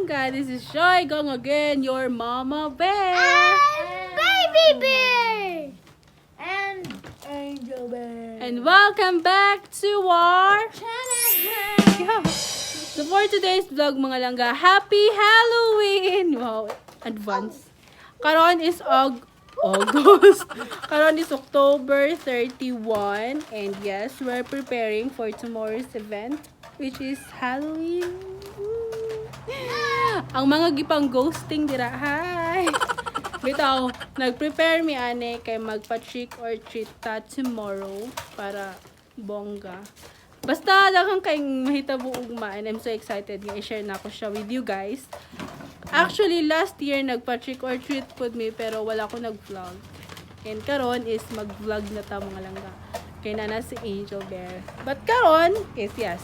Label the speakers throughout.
Speaker 1: Langga. This is Joy Gong again, your mama bear.
Speaker 2: And baby bear. And angel bear.
Speaker 1: And welcome back to our
Speaker 2: channel.
Speaker 1: So for today's vlog mga langga, happy Halloween! Wow, advance. Karon is August. Karon is October 31. And yes, we're preparing for tomorrow's event, which is Halloween. Ang mga gipang ghosting dira. Hi! Bitaw, nag-prepare mi ane kay magpa-trick or treat ta tomorrow para bongga. Basta daghang kay mahitabo ugma and I'm so excited nga i-share na ko siya with you guys. Actually, last year nagpa-trick or treat pud mi pero wala ko nag-vlog. And karon is mag-vlog na ta mga langga. Kay nana si Angel Bear. But karon is yes.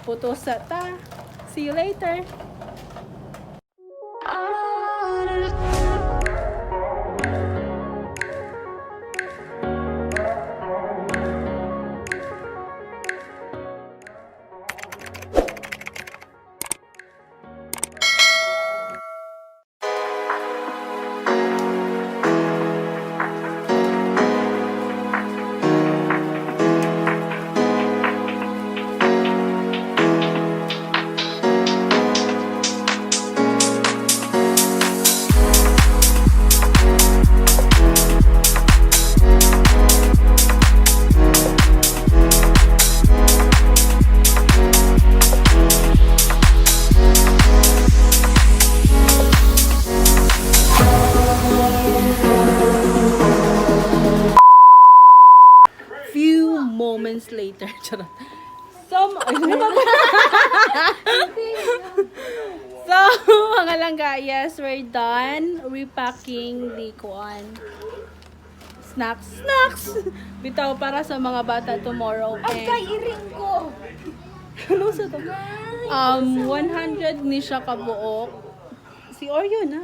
Speaker 1: Putos sa ta. See you later. Moments later. So, mga langga, yes, we're done repacking the snacks. Bitaw para sa mga bata tomorrow.
Speaker 2: Ay, kay iring ko.
Speaker 1: Ano sa to? 100 ni siya kabuok. Si Oreo na.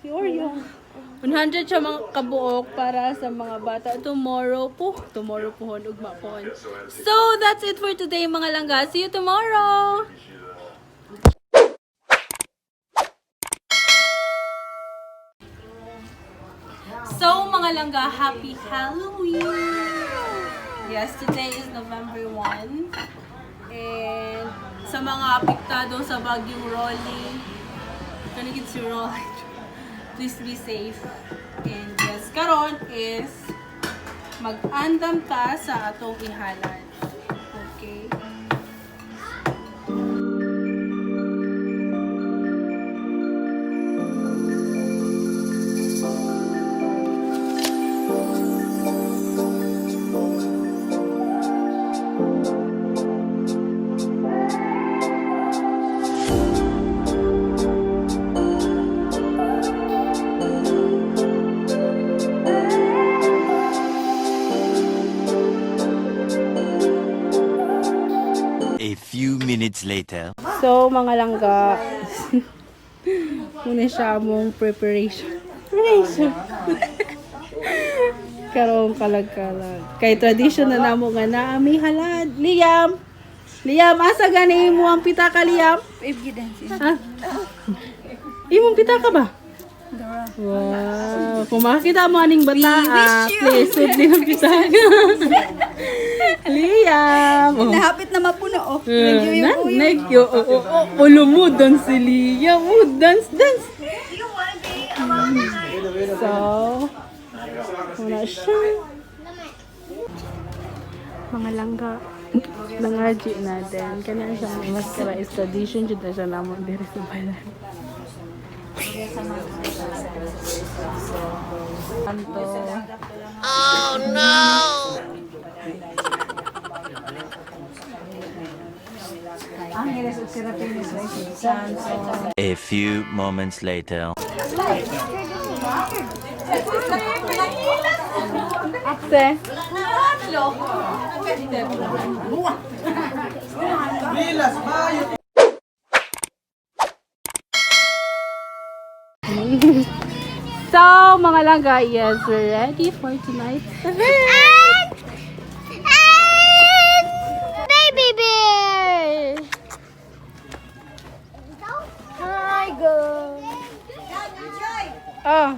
Speaker 1: Si Oreo. 100 siya mga kabuok para sa mga bata tomorrow pohon ugma pohon. So that's it for today mga langga. See you tomorrow. So mga langga, happy Halloween. Yes, today is November 1. And sa mga apektado sa bagyong Rolling, kanigit si Rolling. Please be safe. And yes, karon is mag-andam ta sa atong ihalan. Okay?
Speaker 3: A few minutes later.
Speaker 1: So, mga langga, muna siya mong preparation. Karong kalag-kalag. Kay tradition na namo nga na ami halad. Liam, asa gani mo ang pitaka, Liam? Ha? Imong pitaka ba? Wow. Kung makakita mo aning bata, please, sudli ang pitaka. Liam.
Speaker 2: Nahapit na mapuno, oh.
Speaker 1: Nagyo. Ulo mo, dance si Liam. Dance. So, wala siya. Mga langga. Nangaji na din. Kanya siya may maskara is tradition. Dito siya namon diri sa balan.
Speaker 3: Oh no! A few moments later.
Speaker 1: Ate. So, mga langga, yes, we're ready for tonight's event.
Speaker 2: And baby bear.
Speaker 1: Oh.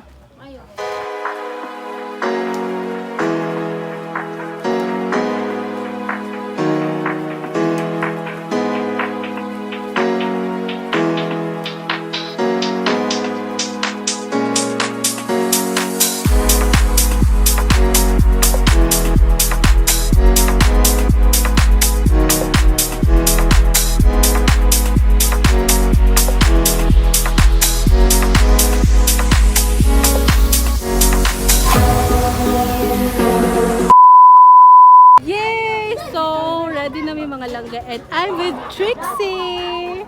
Speaker 1: Yay! So, ready na may mga langga. And I'm with Trixie!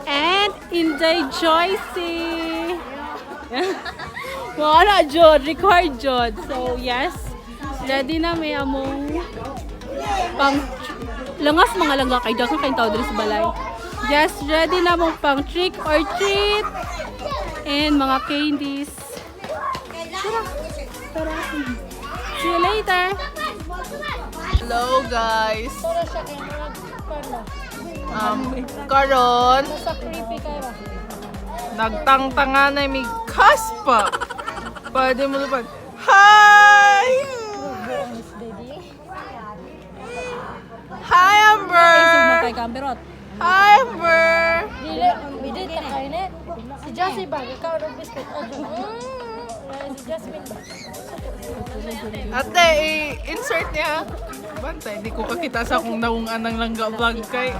Speaker 1: And Inday Joycey! Mga na, Jod. Record, Jod. So, yes. Ready na may among pang langas mga langga. Kay Dawson kayong tao dito sa balay. Yes, ready na mong pang trick or treat. And mga candies. Tara. See you later.
Speaker 4: Hello guys. Karon nagtangtanga na mi kaspa. Pwede mo lupad. Hi! Hi Amber! Hi Amber!
Speaker 2: Si Josie ba? Ikaw ng biscuit. Si Jasmine ba?
Speaker 4: Ate, i-insert niya. Bantay, hindi ko kakita sa akong naungan ng langga vlog kay.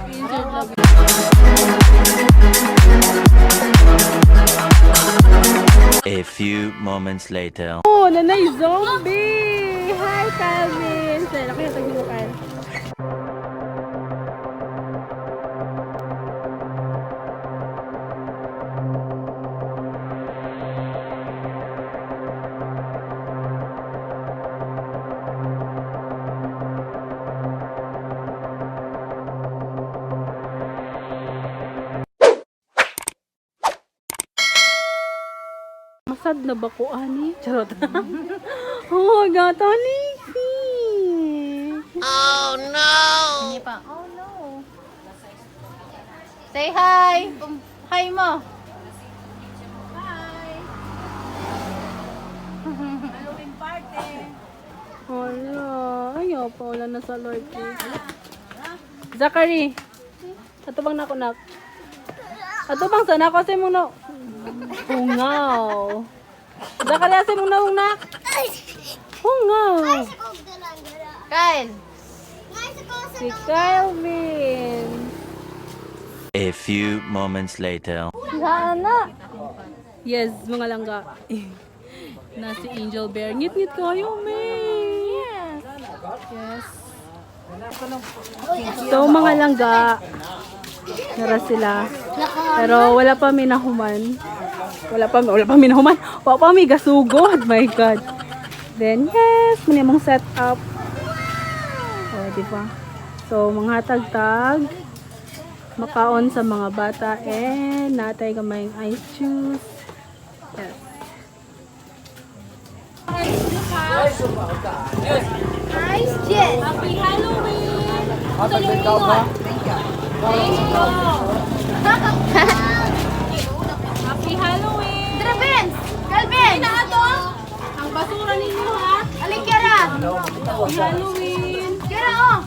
Speaker 3: A few moments later.
Speaker 1: Oh, nanay zombie! Hi, Calvin! Saan ako yung taglukan? Masad na ba ko, ani? Charot. Oh my God, ani!
Speaker 3: Oh no!
Speaker 2: Hindi pa. Oh no. Say hi. Hi mo. Hi. Halloween party.
Speaker 1: Hala, ayaw pa, wala na sa Lord. Zachary, ato bang nakunak? Ato bang sana ko sa muna? Hungaw. Zachary, asa muna hunak? Hungaw.
Speaker 2: Kyle.
Speaker 1: Si Calvin.
Speaker 3: A few moments later.
Speaker 2: Sana.
Speaker 1: Yes, mga langga. Na si Angel Bear. Ngit-ngit kayo, may. Yes. So, mga langga. Nara sila. Pero wala pa minahuman. Wala pa minahuman. Wala pa may gasugod. My God. Then, yes. Muna mong set up. O, diba? So, mga tagtag. Makaon sa mga bata. And, natay kamayang ice juice. Yes.
Speaker 2: Nice Jess.
Speaker 1: Happy Halloween! Tuloy mo. Thank you. Happy Halloween!
Speaker 2: Drabens. Calvin.
Speaker 1: Ang basura ninyo ha!
Speaker 2: Alikara.
Speaker 1: Happy Halloween!
Speaker 2: Kira oh.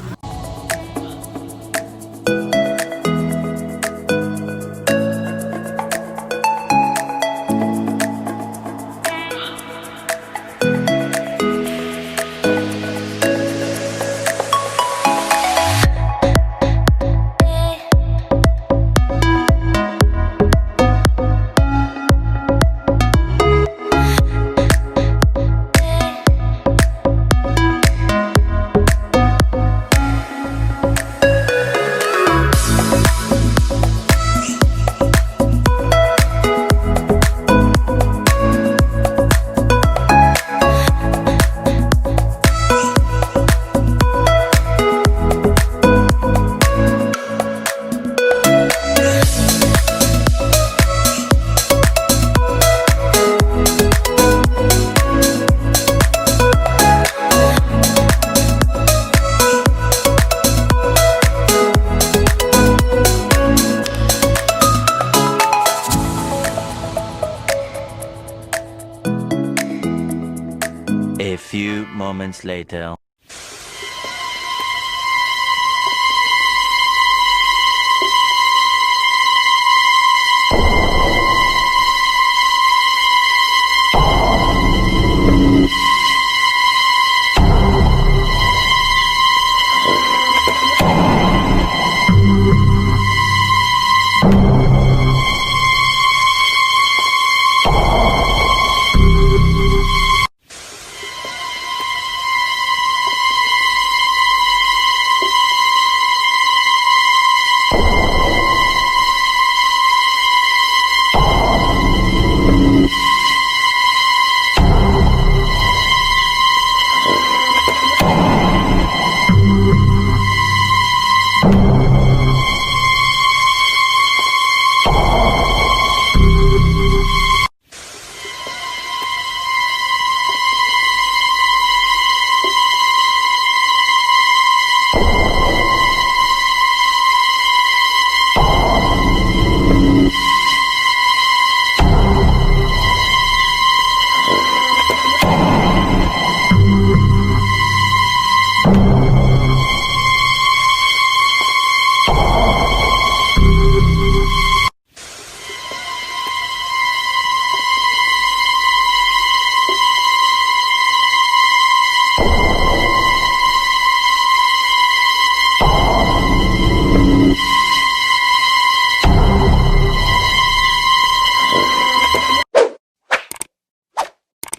Speaker 3: moments later.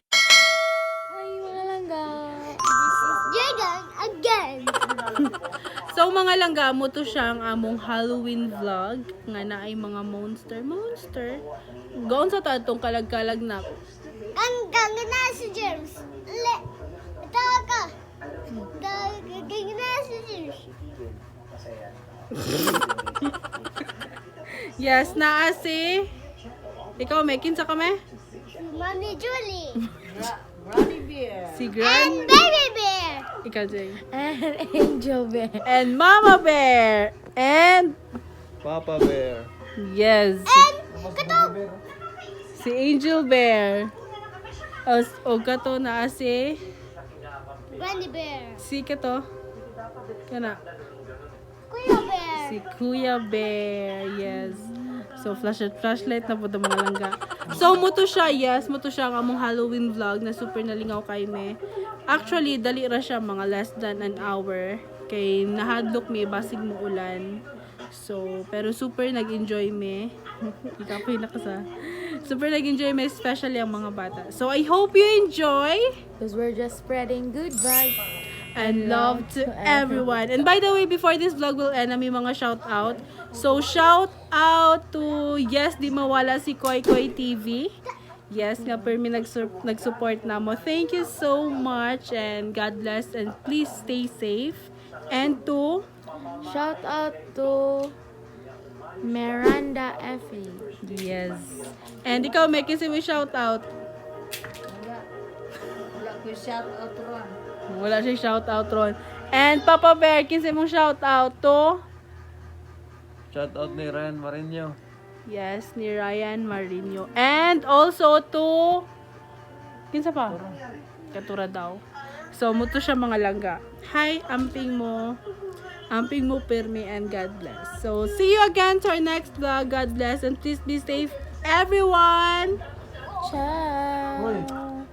Speaker 2: Hi mga langga. This is Jordan again.
Speaker 1: So mga langga, mo to siya ang among Halloween vlog nga na ay mga monster. Gaon sa tatong kalag-kalag na.
Speaker 2: Ang ganga na si James. Tawa ka. Ganga na si James.
Speaker 1: Yes, naa si. Ikaw, may kinsa kami?
Speaker 2: Mommy Julie.
Speaker 1: Si
Speaker 2: And
Speaker 1: Gran.
Speaker 2: Baby Bear.
Speaker 1: Ikaw, Jay.
Speaker 2: And Angel Bear.
Speaker 1: And Mama Bear. And,
Speaker 5: Papa Bear.
Speaker 1: yes,
Speaker 2: And Katok.
Speaker 1: si Angel Bear. O kato naa si.
Speaker 2: Granny Bear.
Speaker 1: Si kato. Kana.
Speaker 2: Kuya Bear.
Speaker 1: Si Kuya Bear, yes. So, flashlight na po ito mga langga. So, muto siya, yes. Muto siya ang among Halloween vlog na super nalingaw kay me. Actually, dali ra siya mga less than an hour. Kay nahadlok me, basig mo ulan. So, pero super nag-enjoy me. Ikapoy na kasa. Super nag-enjoy me, especially ang mga bata. So, I hope you enjoy.
Speaker 2: Because we're just spreading good vibes.
Speaker 1: And love to everyone. And by the way, before this vlog will end, may mga shout out. So, shout out to Yes Di Mawala si Koy Koy TV. Yes, nga per mi nag-support na mo. Thank you so much and God bless and please stay safe. And to
Speaker 2: Shout out to Miranda Effie.
Speaker 1: yes. And ikaw, may kasi mo shout out. Wala siya shout out ron. And Papa Bear, kinsa mong shout out to?
Speaker 5: Shout out ni Ryan Marino.
Speaker 1: Yes, ni Ryan Marino. And also to kinsa pa? Katura daw. So, muto siya mga langga. Hi, amping mo. Amping mo permi and God bless. So, see you again to our next vlog. God bless and please be safe, everyone.
Speaker 2: Ciao.